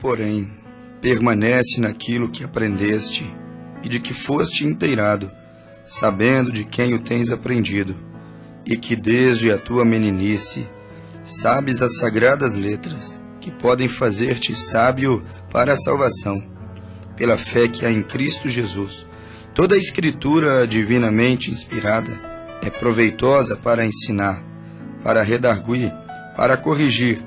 porém, permanece naquilo que aprendeste e de que foste inteirado, sabendo de quem o tens aprendido, e que desde a tua meninice sabes as sagradas letras, que podem fazer-te sábio para a salvação, pela fé que há em Cristo Jesus. Toda a Escritura divinamente inspirada é proveitosa para ensinar, para redarguir, para corrigir,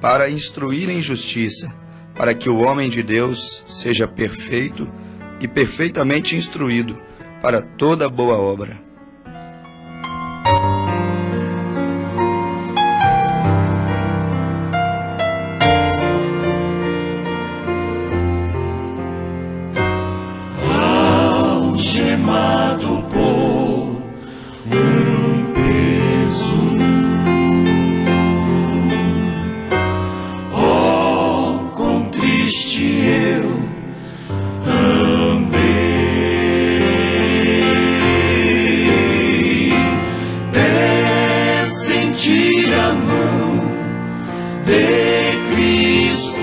para instruir em justiça, para que o homem de Deus seja perfeito e perfeitamente instruído para toda boa obra. Algemado por um peso, oh, quão triste eu andei, até sentir a mão de Cristo.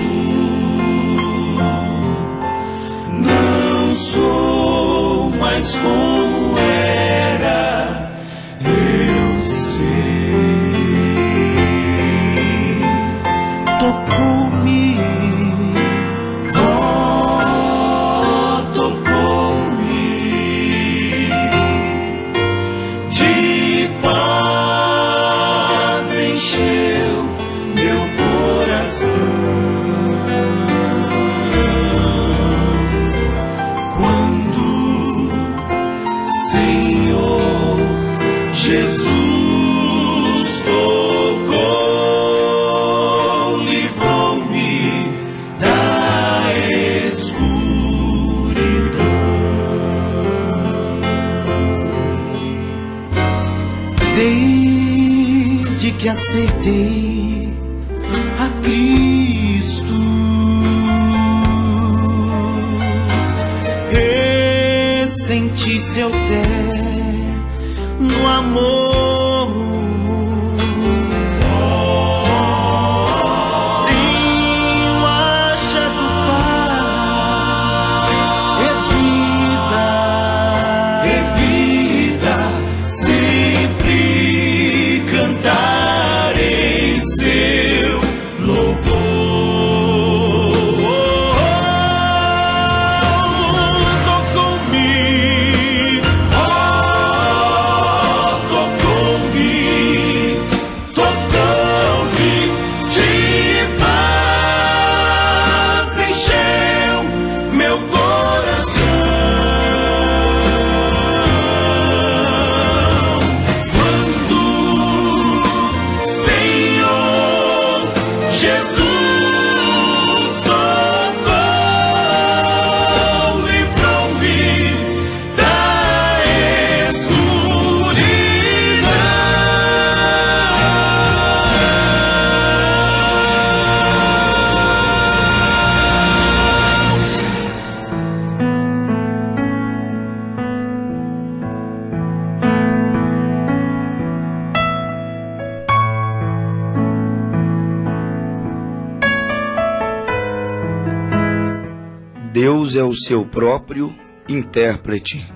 Não sou mais como era, eu sei. Tocou-me, oh, tocou-me, de paz encheu meu coração. Jesus tocou, livrou-me da escuridão. Desde que aceitei a Cristo, senti seu no amor, tenho achado paz e vida, sempre cantar em seu louvor. Deus é o seu próprio intérprete.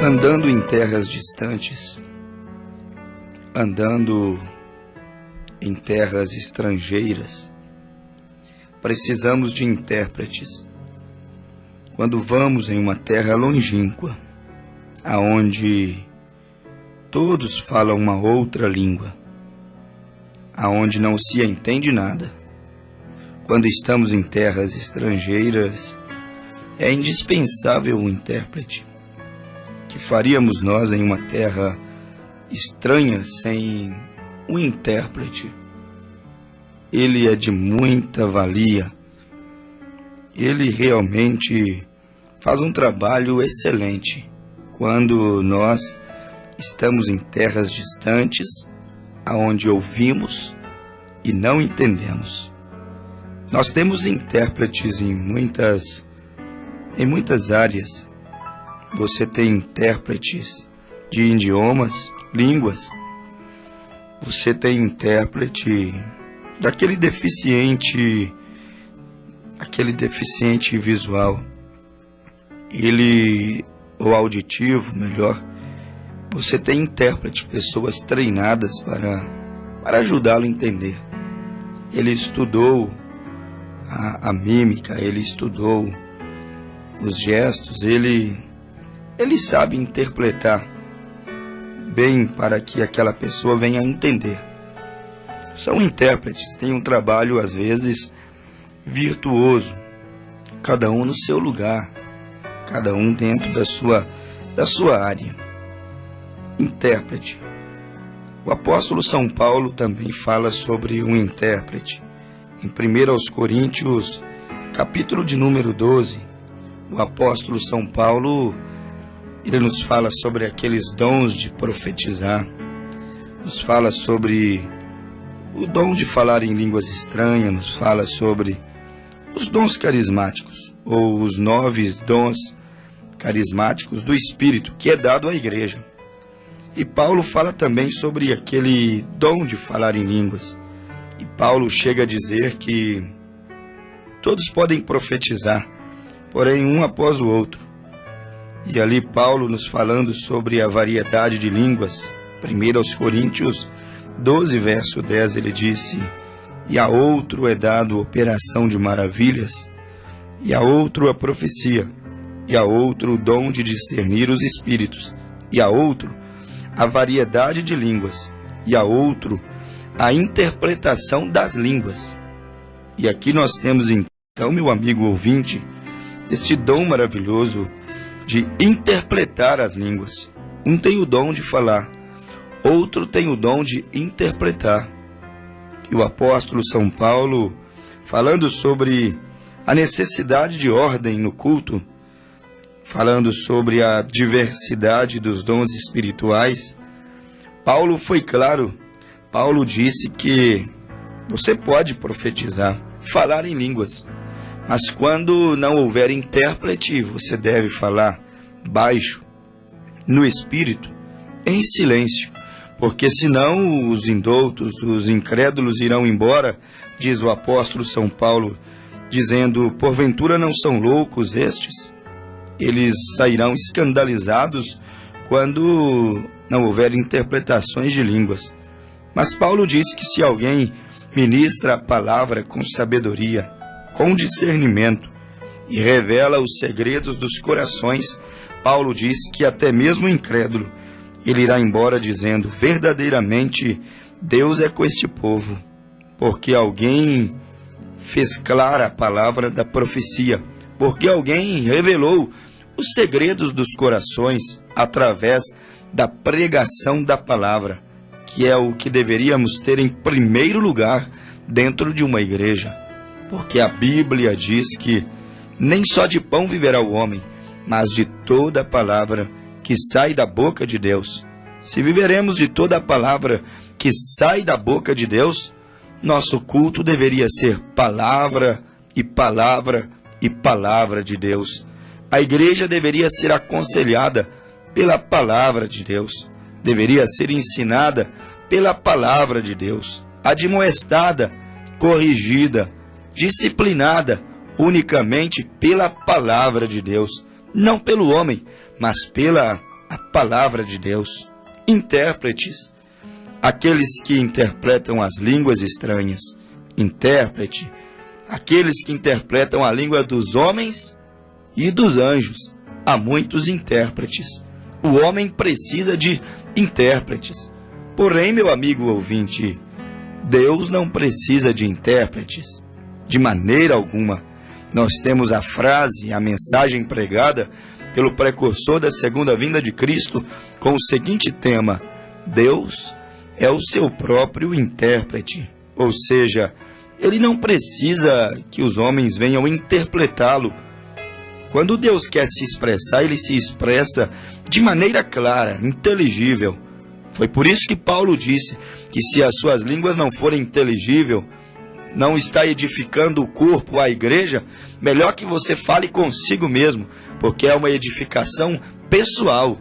Andando em terras distantes, andando em terras estrangeiras, precisamos de intérpretes. Quando vamos em uma terra longínqua, aonde todos falam uma outra língua, aonde não se entende nada, quando estamos em terras estrangeiras, é indispensável o intérprete. Que faríamos nós em uma terra estranha sem um intérprete? Ele é de muita valia. Ele realmente faz um trabalho excelente quando nós estamos em terras distantes, aonde ouvimos e não entendemos. Nós temos intérpretes em muitas áreas. Você tem intérpretes de idiomas, línguas. Você tem intérprete daquele deficiente visual. Ou auditivo, melhor. Você tem intérprete, pessoas treinadas para ajudá-lo a entender. Ele estudou a mímica, ele estudou os gestos, ele sabe interpretar bem para que aquela pessoa venha a entender. São intérpretes, têm um trabalho às vezes virtuoso, cada um no seu lugar, cada um dentro da sua área. Intérprete. O apóstolo São Paulo também fala sobre um intérprete. Em 1 Coríntios, capítulo de número 12, o apóstolo São Paulo, ele nos fala sobre aqueles dons de profetizar, nos fala sobre o dom de falar em línguas estranhas, nos fala sobre os dons carismáticos, ou os 9 dons carismáticos do Espírito, que é dado à igreja. E Paulo fala também sobre aquele dom de falar em línguas. E Paulo chega a dizer que todos podem profetizar, porém um após o outro. E ali Paulo nos falando sobre a variedade de línguas. 1 Coríntios 12, verso 10, ele disse: e a outro é dado operação de maravilhas, e a outro a profecia, e a outro o dom de discernir os espíritos, e a outro a variedade de línguas, e a outro a interpretação das línguas. E aqui nós temos então, meu amigo ouvinte, este dom maravilhoso de interpretar as línguas. Um tem o dom de falar, outro tem o dom de interpretar. E o apóstolo São Paulo, falando sobre a necessidade de ordem no culto, falando sobre a diversidade dos dons espirituais, Paulo foi claro. Paulo disse que você pode profetizar, falar em línguas, mas quando não houver intérprete, você deve falar baixo, no espírito, em silêncio, porque senão os indoutos, os incrédulos irão embora, diz o apóstolo São Paulo, dizendo: porventura não são loucos estes? Eles sairão escandalizados quando não houver interpretações de línguas. Mas Paulo diz que se alguém ministra a palavra com sabedoria, com discernimento, e revela os segredos dos corações, Paulo diz que até mesmo o incrédulo, ele irá embora dizendo: verdadeiramente Deus é com este povo, porque alguém fez clara a palavra da profecia, porque alguém revelou os segredos dos corações através da pregação da palavra, que é o que deveríamos ter em primeiro lugar dentro de uma igreja, porque a Bíblia diz que nem só de pão viverá o homem, mas de toda a palavra que sai da boca de Deus. Se viveremos de toda a palavra que sai da boca de Deus, nosso culto deveria ser palavra e palavra e palavra de Deus. A igreja deveria ser aconselhada pela palavra de Deus, deveria ser ensinada pela palavra de Deus, admoestada, corrigida, disciplinada unicamente pela palavra de Deus, não pelo homem, mas pela a palavra de Deus. Intérpretes, aqueles que interpretam as línguas estranhas. Intérprete, aqueles que interpretam a língua dos homens e dos anjos. Há muitos intérpretes. O homem precisa de intérpretes. Porém, meu amigo ouvinte, Deus não precisa de intérpretes, de maneira alguma. Nós temos a frase, a mensagem pregada pelo precursor da segunda vinda de Cristo com o seguinte tema: Deus é o seu próprio intérprete. Ou seja, ele não precisa que os homens venham interpretá-lo. Quando Deus quer se expressar, ele se expressa de maneira clara, inteligível. Foi por isso que Paulo disse que se as suas línguas não forem inteligíveis, não está edificando o corpo, a igreja, melhor que você fale consigo mesmo, porque é uma edificação pessoal.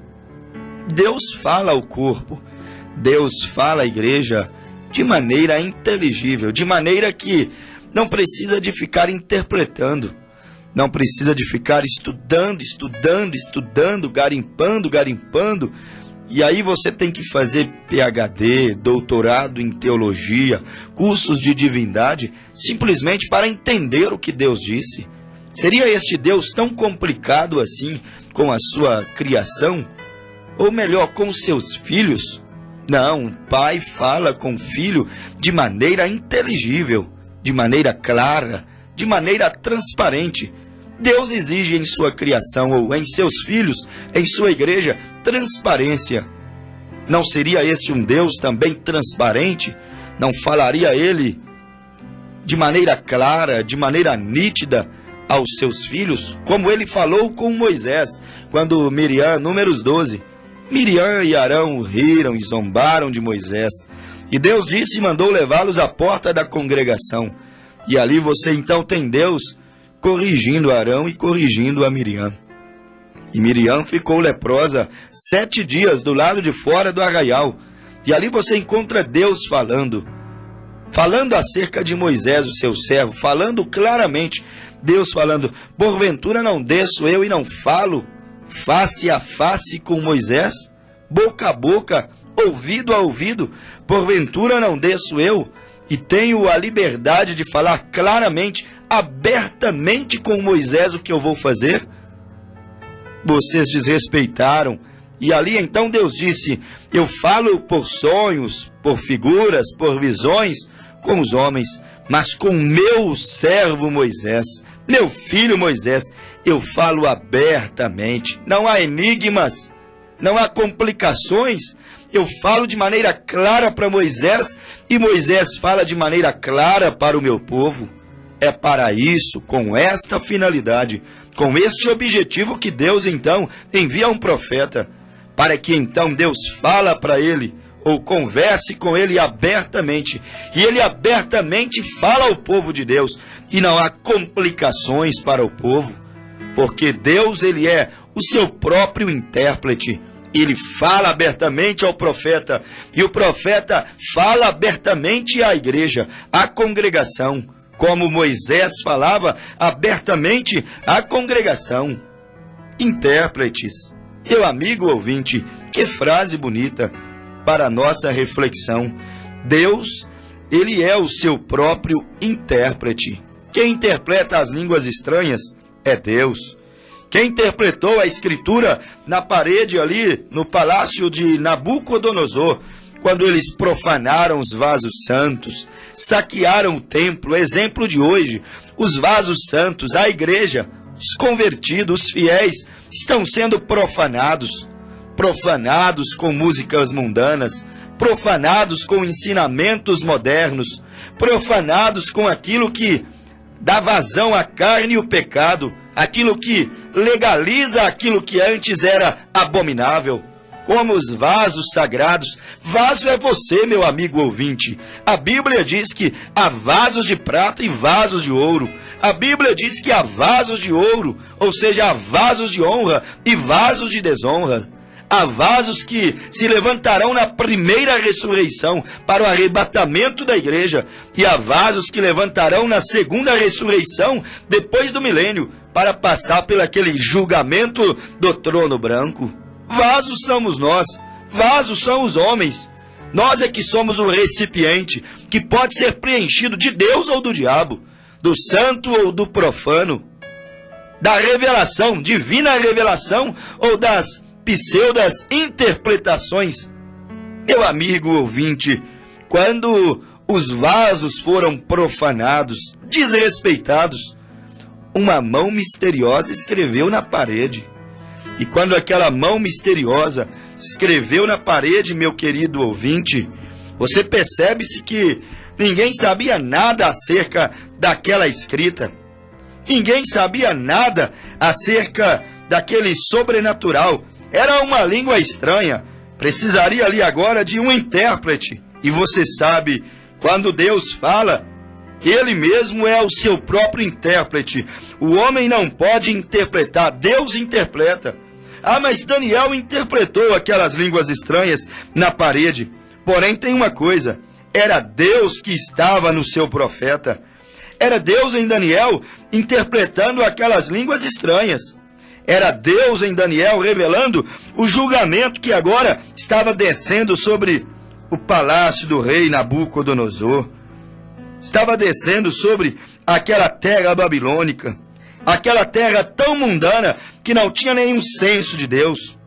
Deus fala ao corpo, Deus fala à igreja de maneira inteligível, de maneira que não precisa de ficar interpretando, não precisa de ficar estudando, garimpando, e aí você tem que fazer PhD, doutorado em teologia, cursos de divindade, simplesmente para entender o que Deus disse. Seria este Deus tão complicado assim com a sua criação? Ou melhor, com os seus filhos? Não, o pai fala com o filho de maneira inteligível, de maneira clara, de maneira transparente. Deus exige em sua criação ou em seus filhos, em sua igreja, transparência. Não seria este um Deus também transparente? Não falaria ele de maneira clara, de maneira nítida aos seus filhos, como ele falou com Moisés, quando Miriam, Números 12, Miriam e Arão riram e zombaram de Moisés, e Deus disse e mandou levá-los à porta da congregação, e ali você então tem Deus corrigindo Arão e corrigindo a Miriam. E Miriam ficou leprosa 7 dias do lado de fora do arraial, e ali você encontra Deus falando acerca de Moisés, o seu servo, falando claramente, Deus falando, porventura não desço eu e não falo face a face com Moisés, boca a boca, ouvido a ouvido, porventura não desço eu e tenho a liberdade de falar claramente, abertamente com Moisés o que eu vou fazer? Vocês desrespeitaram, e ali então Deus disse, eu falo por sonhos, por figuras, por visões com os homens, mas com meu servo Moisés, meu filho Moisés, eu falo abertamente, não há enigmas, não há complicações, eu falo de maneira clara para Moisés, e Moisés fala de maneira clara para o meu povo. É para isso, com esta finalidade, com este objetivo que Deus então envia um profeta, para que então Deus fala para ele, ou converse com ele abertamente, e ele abertamente fala ao povo de Deus, e não há complicações para o povo, porque Deus ele é o seu próprio intérprete, ele fala abertamente ao profeta, e o profeta fala abertamente à igreja, à congregação, como Moisés falava abertamente à congregação. Intérpretes. Meu amigo ouvinte, que frase bonita para a nossa reflexão. Deus, ele é o seu próprio intérprete. Quem interpreta as línguas estranhas é Deus. Quem interpretou a escritura na parede ali no palácio de Nabucodonosor, quando eles profanaram os vasos santos, saquearam o templo, exemplo de hoje, os vasos santos, a igreja, os convertidos, os fiéis, estão sendo profanados com músicas mundanas, profanados com ensinamentos modernos, profanados com aquilo que dá vazão à carne e o pecado, aquilo que legaliza aquilo que antes era abominável, como os vasos sagrados. Vaso é você, meu amigo ouvinte. A Bíblia diz que há vasos de prata e vasos de ouro. A Bíblia diz que há vasos de ouro, ou seja, há vasos de honra e vasos de desonra. Há vasos que se levantarão na primeira ressurreição para o arrebatamento da igreja, e há vasos que levantarão na segunda ressurreição depois do milênio para passar pelo aquele julgamento do trono branco. Vasos somos nós, vasos são os homens. Nós é que somos o recipiente que pode ser preenchido de Deus ou do diabo, do santo ou do profano, da revelação, divina revelação ou das pseudas interpretações. Meu amigo ouvinte, quando os vasos foram profanados, desrespeitados, uma mão misteriosa escreveu na parede. E quando aquela mão misteriosa escreveu na parede, meu querido ouvinte, você percebe-se que ninguém sabia nada acerca daquela escrita. Ninguém sabia nada acerca daquele sobrenatural. Era uma língua estranha. Precisaria ali agora de um intérprete. E você sabe, quando Deus fala, Ele mesmo é o seu próprio intérprete. O homem não pode interpretar, Deus interpreta. Ah, mas Daniel interpretou aquelas línguas estranhas na parede. Porém, tem uma coisa: era Deus que estava no seu profeta. Era Deus em Daniel interpretando aquelas línguas estranhas. Era Deus em Daniel revelando o julgamento que agora estava descendo sobre o palácio do rei Nabucodonosor. Estava descendo sobre aquela terra babilônica, aquela terra tão mundana que não tinha nenhum senso de Deus,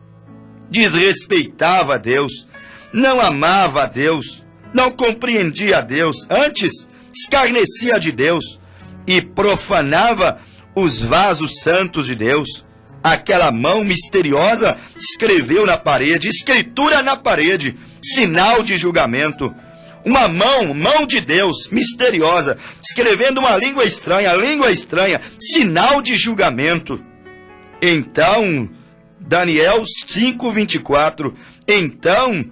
desrespeitava a Deus, não amava a Deus, não compreendia a Deus, antes escarnecia de Deus e profanava os vasos santos de Deus. Aquela mão misteriosa escreveu na parede, escritura na parede, sinal de julgamento. Uma mão de Deus, misteriosa, escrevendo uma língua estranha, sinal de julgamento. Então, Daniel 5:24, então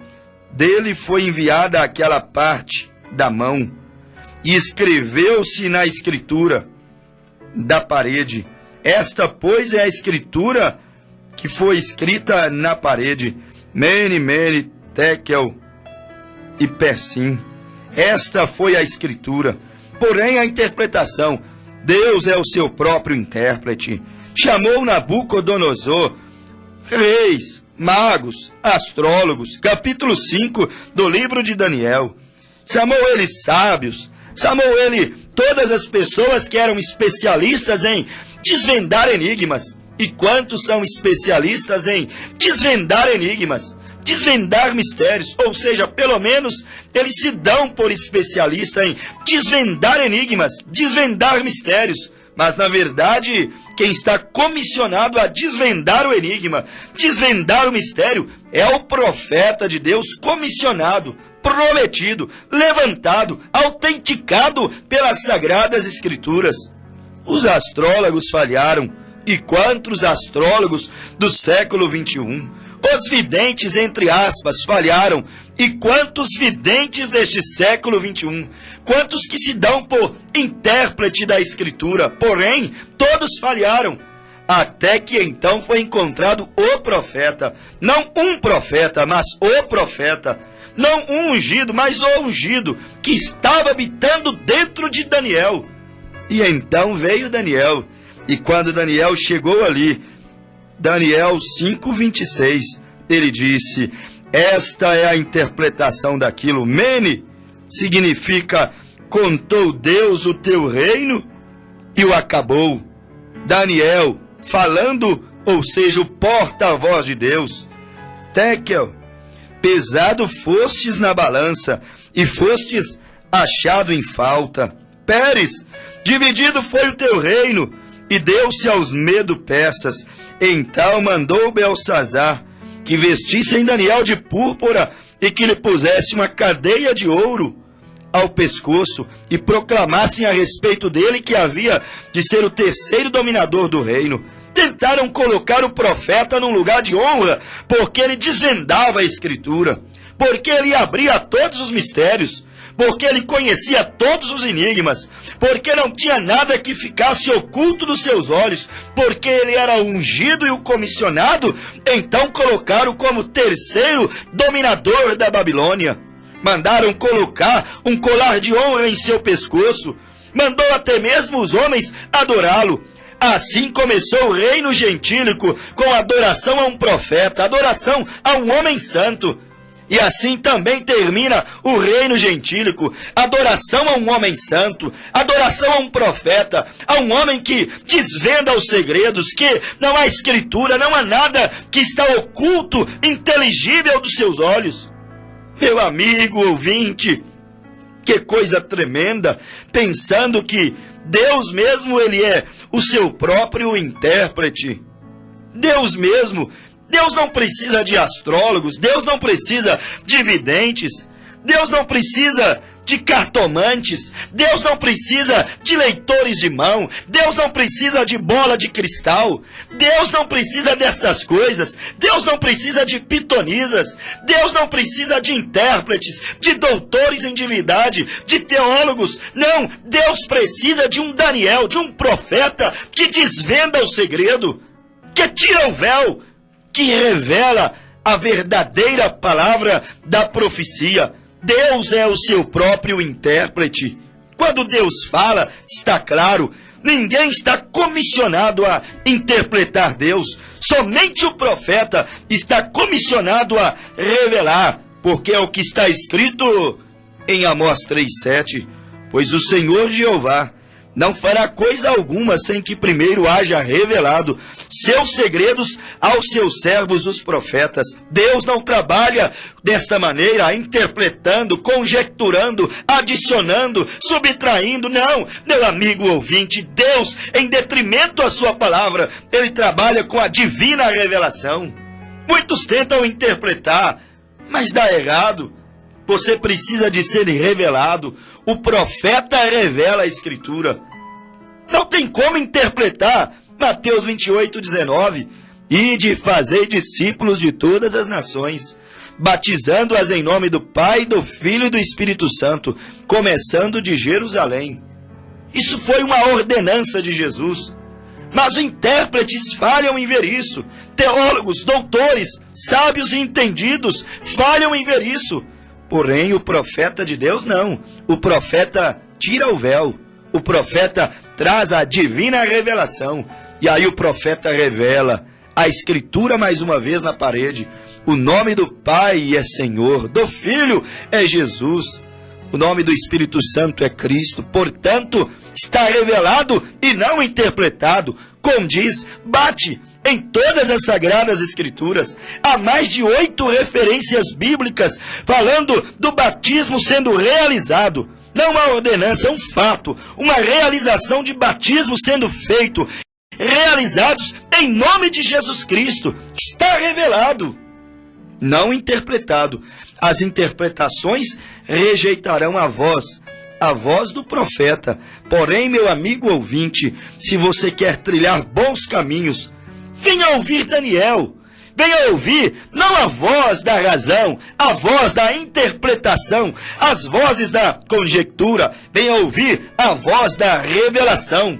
dele foi enviada aquela parte da mão, e escreveu-se na escritura da parede. Esta, pois, é a escritura que foi escrita na parede. Mene, mene, tekel e persim. Esta foi a escritura. Porém, a interpretação, Deus é o seu próprio intérprete. Chamou Nabucodonosor, reis, magos, astrólogos, capítulo 5 do livro de Daniel. Chamou eles sábios, chamou ele todas as pessoas que eram especialistas em desvendar enigmas. E quantos são especialistas em desvendar enigmas? Desvendar mistérios, ou seja, pelo menos eles se dão por especialista em desvendar enigmas, desvendar mistérios. Mas, na verdade, quem está comissionado a desvendar o enigma, desvendar o mistério, é o profeta de Deus comissionado, prometido, levantado, autenticado pelas Sagradas Escrituras. Os astrólogos falharam. E quantos astrólogos do século XXI? Os videntes, entre aspas, falharam. E quantos videntes deste século XXI? Quantos que se dão por intérprete da Escritura? Porém, todos falharam. Até que então foi encontrado o profeta. Não um profeta, mas o profeta. Não um ungido, mas o ungido, que estava habitando dentro de Daniel. E então veio Daniel. E quando Daniel chegou ali, Daniel 5:26, ele disse: esta é a interpretação daquilo. Mene significa contou Deus o teu reino e o acabou. Daniel falando, ou seja, o porta-voz de Deus. Tekel, pesado fostes na balança e fostes achado em falta. Pérez, dividido foi o teu reino e deu-se aos Medo-Persas. Então mandou Belsazar que vestissem Daniel de púrpura e que lhe pusesse uma cadeia de ouro ao pescoço e proclamassem a respeito dele que havia de ser o terceiro dominador do reino. Tentaram colocar o profeta num lugar de honra porque ele desvendava a Escritura, porque ele abria todos os mistérios, porque ele conhecia todos os enigmas, porque não tinha nada que ficasse oculto dos seus olhos, porque ele era o ungido e o comissionado. Então colocaram como terceiro dominador da Babilônia. Mandaram colocar um colar de honra em seu pescoço. Mandou até mesmo os homens adorá-lo. Assim começou o reino gentílico, com adoração a um profeta, adoração a um homem santo. E assim também termina o reino gentílico, adoração a um homem santo, adoração a um profeta, a um homem que desvenda os segredos, que não há escritura, não há nada que está oculto, inteligível dos seus olhos. Meu amigo ouvinte, que coisa tremenda, pensando que Deus mesmo, ele é o seu próprio intérprete. Deus mesmo. Deus não precisa de astrólogos, Deus não precisa de videntes, Deus não precisa de cartomantes, Deus não precisa de leitores de mão, Deus não precisa de bola de cristal, Deus não precisa destas coisas, Deus não precisa de pitonisas, Deus não precisa de intérpretes, de doutores em divindade, de teólogos, não, Deus precisa de um Daniel, de um profeta que desvenda o segredo, que tira o véu, que revela a verdadeira palavra da profecia. Deus é o seu próprio intérprete. Quando Deus fala, está claro, ninguém está comissionado a interpretar Deus. Somente o profeta está comissionado a revelar, porque é o que está escrito em Amós 3,7. Pois o Senhor Jeová não fará coisa alguma sem que primeiro haja revelado seus segredos aos seus servos, os profetas. Deus não trabalha desta maneira, interpretando, conjecturando, adicionando, subtraindo. Não, meu amigo ouvinte, Deus, em detrimento à sua palavra, Ele trabalha com a divina revelação. Muitos tentam interpretar, mas dá errado. Você precisa de ser revelado. O profeta revela a Escritura. Não tem como interpretar Mateus 28:19. Ide, fazei discípulos de todas as nações, batizando-as em nome do Pai, do Filho e do Espírito Santo, começando de Jerusalém. Isso foi uma ordenança de Jesus. Mas intérpretes falham em ver isso. Teólogos, doutores, sábios e entendidos falham em ver isso. Porém, o profeta de Deus não. O profeta tira o véu. O profeta traz a divina revelação. E aí o profeta revela a Escritura mais uma vez na parede. O nome do Pai é Senhor, do Filho é Jesus. O nome do Espírito Santo é Cristo. Portanto, está revelado e não interpretado. Condiz, bate em todas as Sagradas Escrituras. Há mais de 8 referências bíblicas falando do batismo sendo realizado. Não uma ordenança, é um fato, uma realização de batismo sendo feito, realizados em nome de Jesus Cristo. Está revelado, não interpretado. As interpretações rejeitarão a voz do profeta. Porém, meu amigo ouvinte, se você quer trilhar bons caminhos, venha ouvir Daniel. Venha ouvir não a voz da razão, a voz da interpretação, as vozes da conjectura. Venha ouvir a voz da revelação.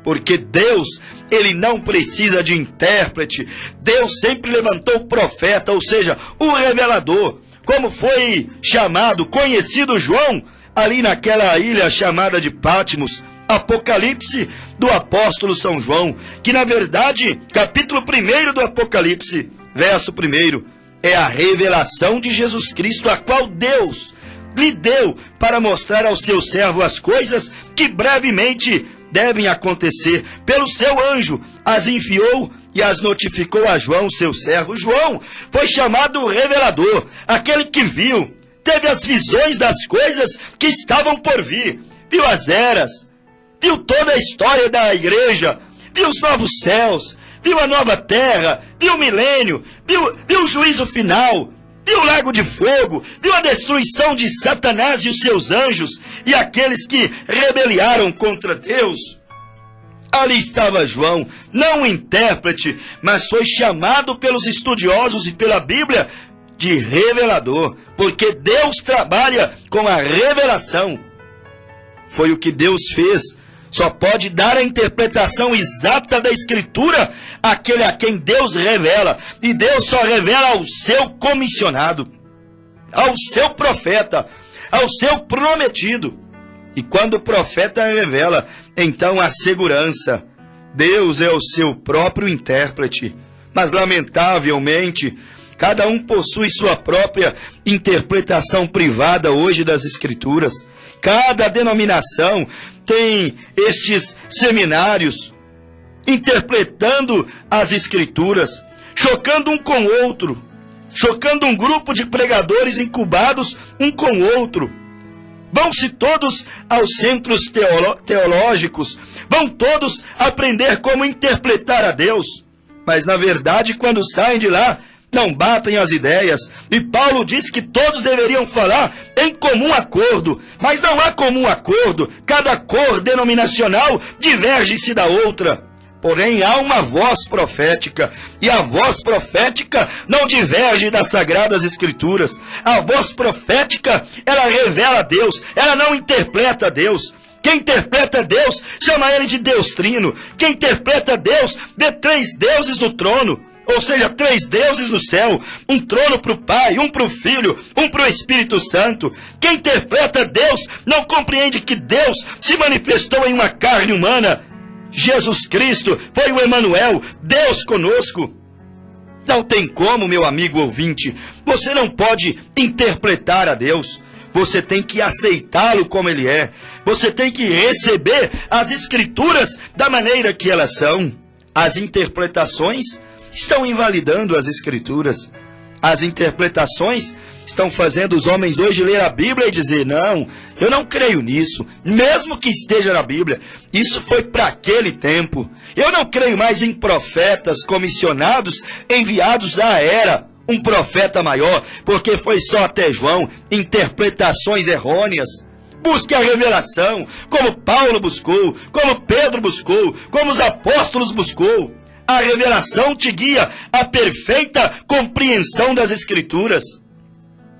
Porque Deus, Ele não precisa de intérprete. Deus sempre levantou o profeta, ou seja, o revelador. Como foi chamado, conhecido João, ali naquela ilha chamada de Patmos. Apocalipse do apóstolo São João, que na verdade, capítulo 1 do Apocalipse, verso 1, é a revelação de Jesus Cristo, a qual Deus lhe deu para mostrar ao seu servo as coisas que brevemente devem acontecer. Pelo seu anjo as enviou e as notificou a João, seu servo. João foi chamado revelador, aquele que viu, teve as visões das coisas que estavam por vir, viu as eras, viu toda a história da igreja, viu os novos céus, viu a nova terra, viu o milênio, viu o juízo final, viu o lago de fogo, viu a destruição de Satanás e os seus anjos e aqueles que rebeliaram contra Deus. Ali estava João, não um intérprete, mas foi chamado pelos estudiosos e pela Bíblia de revelador, porque Deus trabalha com a revelação. Foi o que Deus fez. Só pode dar a interpretação exata da Escritura aquele a quem Deus revela. E Deus só revela ao seu comissionado, ao seu profeta, ao seu prometido. E quando o profeta revela, então a segurança. Deus é o seu próprio intérprete. Mas, lamentavelmente, cada um possui sua própria interpretação privada hoje das Escrituras. Cada denominação tem estes seminários interpretando as Escrituras, chocando um com o outro, chocando um grupo de pregadores incubados um com o outro. Vão-se todos aos centros teológicos, vão todos aprender como interpretar a Deus, mas na verdade quando saem de lá, não batem as ideias, e Paulo diz que todos deveriam falar em comum acordo, mas não há comum acordo, cada cor denominacional diverge-se da outra. Porém, há uma voz profética, e a voz profética não diverge das Sagradas Escrituras. A voz profética, ela revela Deus, ela não interpreta Deus. Quem interpreta Deus, chama ele de Deus Trino. Quem interpreta Deus, vê 3 deuses no trono, ou seja, 3 deuses no céu, um trono para o Pai, um para o Filho, um para o Espírito Santo. Quem interpreta Deus, não compreende que Deus se manifestou em uma carne humana. Jesus Cristo foi o Emanuel, Deus conosco. Não tem como, meu amigo ouvinte, você não pode interpretar a Deus. Você tem que aceitá-lo como ele é. Você tem que receber as Escrituras da maneira que elas são. As interpretações estão invalidando as Escrituras. As interpretações estão fazendo os homens hoje ler a Bíblia e dizer, não, eu não creio nisso, mesmo que esteja na Bíblia. Isso foi para aquele tempo. Eu não creio mais em profetas comissionados, enviados à era. Um profeta maior, porque foi só até João. Interpretações errôneas. Busque a revelação, como Paulo buscou, como Pedro buscou, como os apóstolos buscou. A revelação te guia à perfeita compreensão das Escrituras.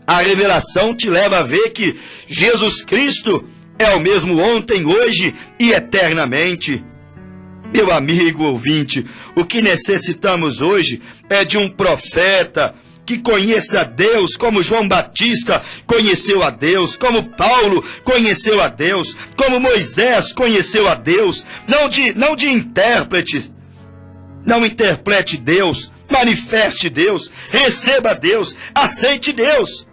A revelação te leva a ver que Jesus Cristo é o mesmo ontem, hoje e eternamente. Meu amigo ouvinte, o que necessitamos hoje é de um profeta que conheça a Deus, como João Batista conheceu a Deus, como Paulo conheceu a Deus, como Moisés conheceu a Deus, não de intérprete. Não interprete Deus, manifeste Deus, receba Deus, aceite Deus.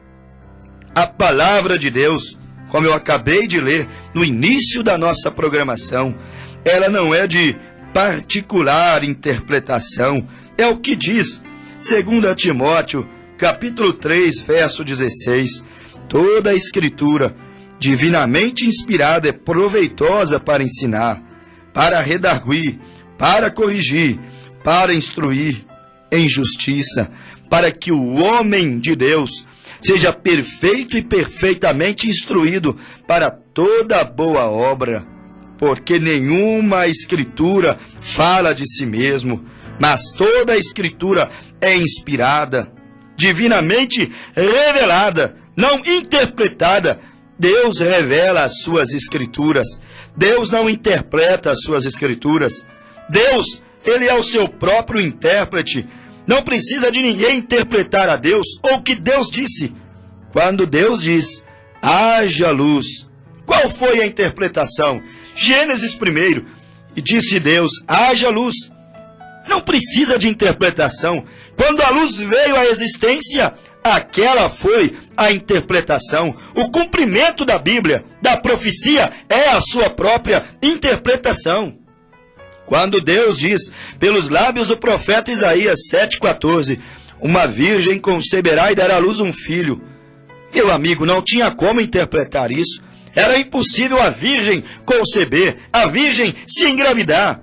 A palavra de Deus, como eu acabei de ler no início da nossa programação, ela não é de particular interpretação. É o que diz 2 Timóteo, capítulo 3, verso 16. Toda a Escritura, divinamente inspirada, é proveitosa para ensinar, para redarguir, para corrigir, para instruir em justiça, para que o homem de Deus seja perfeito e perfeitamente instruído para toda boa obra. Porque nenhuma Escritura fala de si mesmo, mas toda a Escritura é inspirada, divinamente revelada, não interpretada. Deus revela as suas Escrituras. Deus não interpreta as suas Escrituras. Deus, ele é o seu próprio intérprete. Não precisa de ninguém interpretar a Deus ou o que Deus disse. Quando Deus diz, haja luz, qual foi a interpretação? Gênesis 1, e disse Deus, haja luz. Não precisa de interpretação. Quando a luz veio à existência, aquela foi a interpretação. O cumprimento da Bíblia, da profecia, é a sua própria interpretação. Quando Deus diz, pelos lábios do profeta Isaías 7,14, uma virgem conceberá e dará à luz um filho. Meu amigo, não tinha como interpretar isso. Era impossível a virgem conceber, a virgem se engravidar.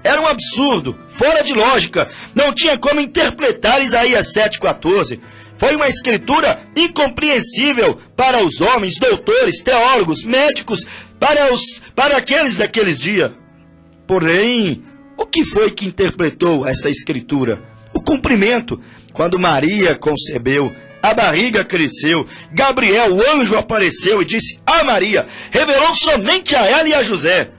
Era um absurdo, fora de lógica. Não tinha como interpretar Isaías 7,14. Foi uma escritura incompreensível para os homens, doutores, teólogos, médicos, para aqueles daqueles dias. Porém, o que foi que interpretou essa escritura? O cumprimento. Quando Maria concebeu, a barriga cresceu, Gabriel, o anjo, apareceu e disse a Maria, revelou somente a ela e a José.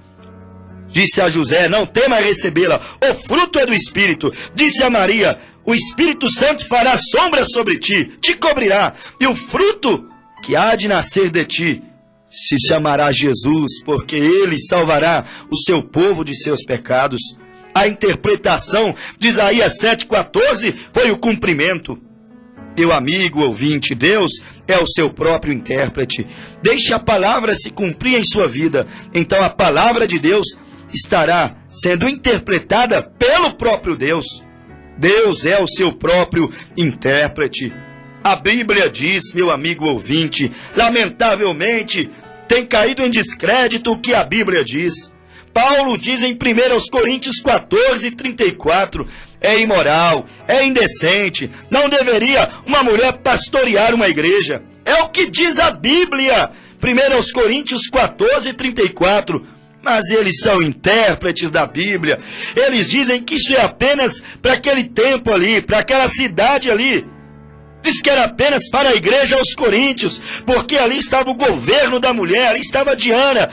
Disse a José, não tema recebê-la, o fruto é do Espírito. Disse a Maria, o Espírito Santo fará sombra sobre ti, te cobrirá, e o fruto que há de nascer de ti se chamará Jesus, porque ele salvará o seu povo de seus pecados. A interpretação de Isaías 7,14 foi o cumprimento. Meu amigo ouvinte, Deus é o seu próprio intérprete. Deixe a palavra se cumprir em sua vida. Então a palavra de Deus estará sendo interpretada pelo próprio Deus. Deus é o seu próprio intérprete. A Bíblia diz, meu amigo ouvinte, lamentavelmente, tem caído em descrédito o que a Bíblia diz. Paulo diz em 1 Coríntios 14:34, é imoral, é indecente, não deveria uma mulher pastorear uma igreja. É o que diz a Bíblia, 1 Coríntios 14:34. Mas eles são intérpretes da Bíblia. Eles dizem que isso é apenas para aquele tempo ali, para aquela cidade ali. Diz que era apenas para a igreja aos Coríntios, porque ali estava o governo da mulher, ali estava Diana,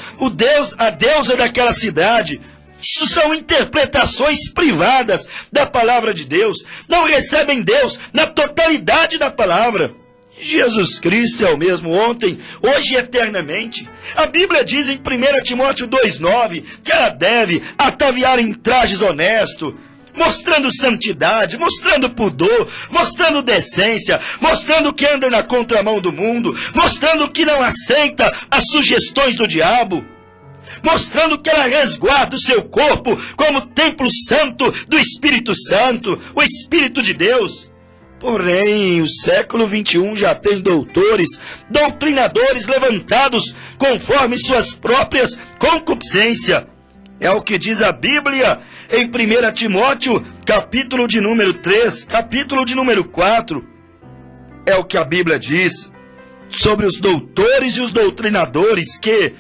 a deusa daquela cidade. Isso são interpretações privadas da palavra de Deus. Não recebem Deus na totalidade da palavra. Jesus Cristo é o mesmo ontem, hoje e eternamente. A Bíblia diz em 1 Timóteo 2,9 que ela deve ataviar em trajes honestos, mostrando santidade, mostrando pudor, mostrando decência, mostrando que anda na contramão do mundo, mostrando que não aceita as sugestões do diabo, mostrando que ela resguarda o seu corpo como templo santo do Espírito Santo, o Espírito de Deus. Porém, o século XXI já tem doutrinadores levantados conforme suas próprias concupiscências. É o que diz a Bíblia em 1 Timóteo, capítulo de número 3, capítulo de número 4. É o que a Bíblia diz sobre os doutores e os doutrinadores que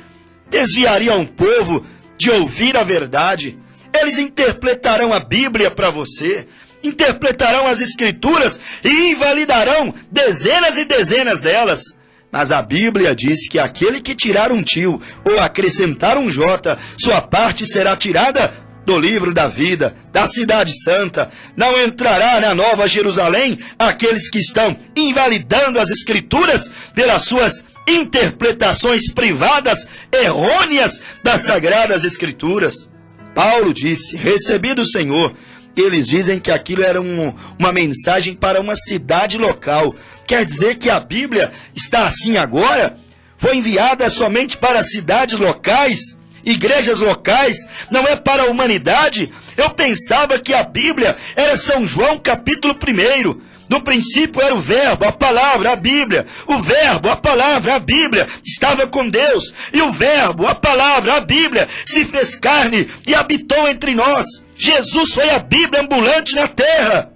desviariam o povo de ouvir a verdade. Eles interpretarão a Bíblia para você, interpretarão as Escrituras e invalidarão dezenas e dezenas delas. Mas a Bíblia diz que aquele que tirar um tio ou acrescentar um jota, sua parte será tirada do livro da vida, da cidade santa. Não entrará na Nova Jerusalém aqueles que estão invalidando as Escrituras pelas suas interpretações privadas errôneas das Sagradas Escrituras. Paulo disse: recebi do Senhor. Eles dizem que aquilo era uma mensagem para uma cidade local. Quer dizer que a Bíblia está assim agora? Foi enviada somente para cidades locais, igrejas locais, não é para a humanidade? Eu pensava que a Bíblia era São João capítulo 1. No princípio era o Verbo, a palavra, a Bíblia. O Verbo, a palavra, a Bíblia estava com Deus. E o Verbo, a palavra, a Bíblia se fez carne e habitou entre nós. Jesus foi a Bíblia ambulante na terra.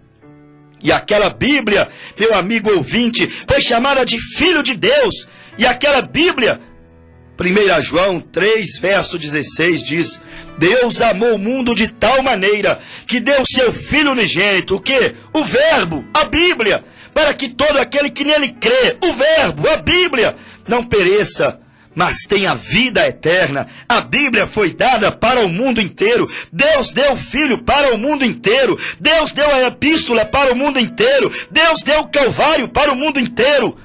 E aquela Bíblia, meu amigo ouvinte, foi chamada de Filho de Deus. E aquela Bíblia, 1 João 3, verso 16, diz: Deus amou o mundo de tal maneira que deu seu Filho unigênito, o quê? O Verbo, a Bíblia, para que todo aquele que nele crê, o Verbo, a Bíblia, não pereça, mas tenha vida eterna. A Bíblia foi dada para o mundo inteiro. Deus deu o Filho para o mundo inteiro. Deus deu a Epístola para o mundo inteiro. Deus deu o Calvário para o mundo inteiro.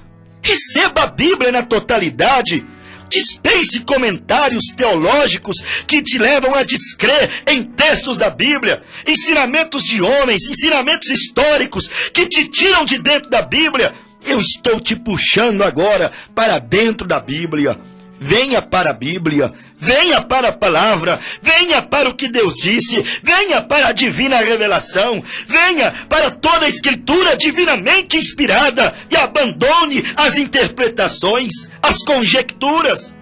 Receba a Bíblia na totalidade. Dispense comentários teológicos que te levam a descrer em textos da Bíblia, ensinamentos de homens, ensinamentos históricos que te tiram de dentro da Bíblia. Eu estou te puxando agora para dentro da Bíblia. Venha para a Bíblia, venha para a palavra, venha para o que Deus disse, venha para a divina revelação, venha para toda a Escritura divinamente inspirada e abandone as interpretações, as conjecturas.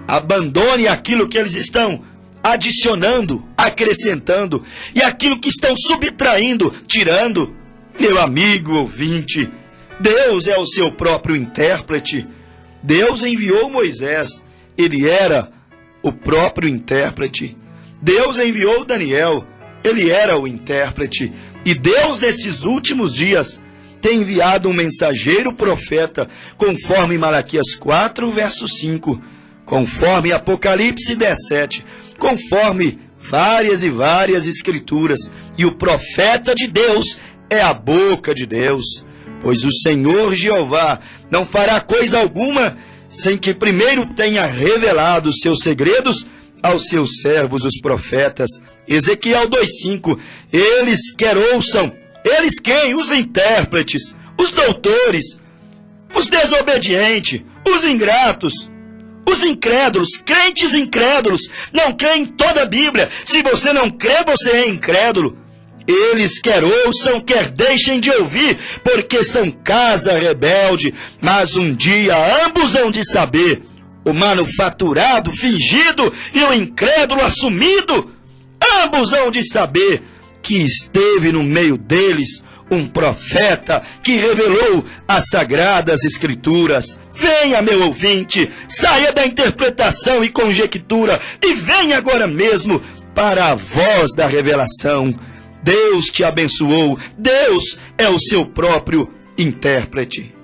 Abandone aquilo que eles estão adicionando, acrescentando e aquilo que estão subtraindo, tirando. Meu amigo ouvinte, Deus é o seu próprio intérprete. Deus enviou Moisés, ele era o próprio intérprete. Deus enviou Daniel, ele era o intérprete. E Deus, nesses últimos dias, tem enviado um mensageiro profeta, conforme Malaquias 4, verso 5, conforme Apocalipse 17, conforme várias e várias escrituras. E o profeta de Deus é a boca de Deus. Pois o Senhor Jeová não fará coisa alguma sem que primeiro tenha revelado os seus segredos aos seus servos, os profetas. Ezequiel 2,5. Eles quer ouçam. Eles quem? Os intérpretes, os doutores, os desobedientes, os ingratos, os incrédulos, crentes incrédulos, não creem em toda a Bíblia. Se você não crê, você é incrédulo. Eles quer ouçam, quer deixem de ouvir, porque são casa rebelde. Mas um dia ambos hão de saber, o manufaturado fingido e o incrédulo assumido. Ambos hão de saber que esteve no meio deles, um profeta que revelou as sagradas escrituras. Venha, meu ouvinte, saia da interpretação e conjectura e venha agora mesmo para a voz da revelação. Deus te abençoou, Deus é o seu próprio intérprete.